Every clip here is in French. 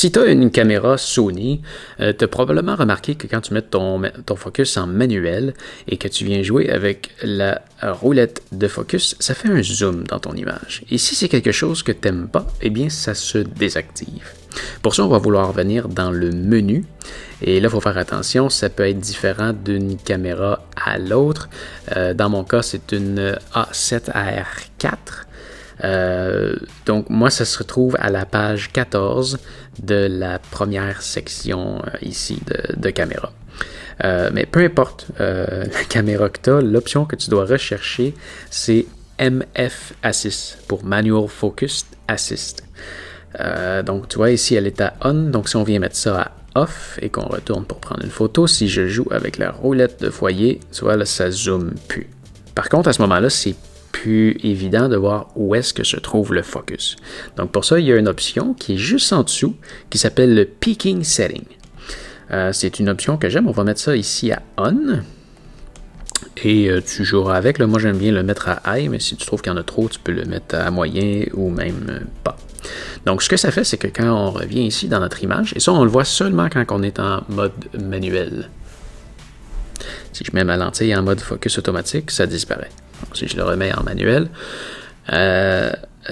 Si tu as une caméra Sony, tu as probablement remarqué que quand tu mets ton focus en manuel et que tu viens jouer avec la roulette de focus, ça fait un zoom dans ton image. Et si c'est quelque chose que tu n'aimes pas, eh bien ça se désactive. Pour ça, on va vouloir venir dans le menu. Et là, il faut faire attention, ça peut être différent d'une caméra à l'autre. Dans mon cas, c'est une A7R4. Donc moi ça se retrouve à la page 14 de la première section ici de caméra. Mais peu importe la caméra que tu as, l'option que tu dois rechercher c'est MF Assist pour Manual Focus Assist. Donc tu vois ici elle est à on, donc si on vient mettre ça à off et qu'on retourne pour prendre une photo, si je joue avec la roulette de foyer, tu vois là ça zoome plus. Par contre à ce moment-là c'est plus évident de voir où est-ce que se trouve le focus. Donc pour ça, il y a une option qui est juste en dessous qui s'appelle le Peaking Setting. C'est une option que j'aime. On va mettre ça ici à On. Et tu joueras avec. Là, moi, j'aime bien le mettre à High, mais si tu trouves qu'il y en a trop, tu peux le mettre à moyen ou même pas. Donc ce que ça fait, c'est que quand on revient ici dans notre image, et ça, on le voit seulement quand on est en mode manuel. Si je mets ma lentille en mode focus automatique, ça disparaît. Donc, si je le remets en manuel,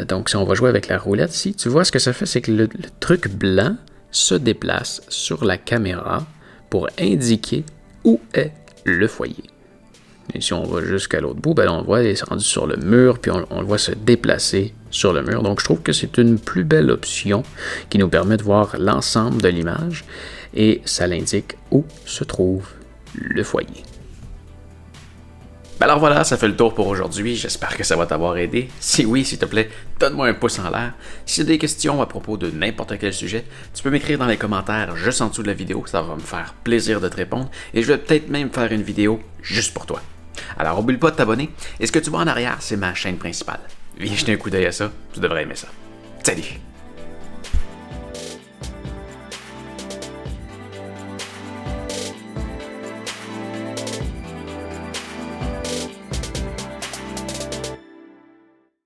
donc si on va jouer avec la roulette, si tu vois ce que ça fait, c'est que le truc blanc se déplace sur la caméra pour indiquer où est le foyer. Et si on va jusqu'à l'autre bout, ben on le voit, il est rendu sur le mur, puis on le voit se déplacer sur le mur. Donc je trouve que c'est une plus belle option qui nous permet de voir l'ensemble de l'image et ça l'indique où se trouve le foyer. Alors voilà, ça fait le tour pour aujourd'hui. J'espère que ça va t'avoir aidé. Si oui, s'il te plaît, donne-moi un pouce en l'air. Si tu as des questions à propos de n'importe quel sujet, tu peux m'écrire dans les commentaires juste en dessous de la vidéo. Ça va me faire plaisir de te répondre. Et je vais peut-être même faire une vidéo juste pour toi. Alors, oublie pas de t'abonner. Et ce que tu vois en arrière, c'est ma chaîne principale. Viens jeter un coup d'œil à ça. Tu devrais aimer ça. Salut!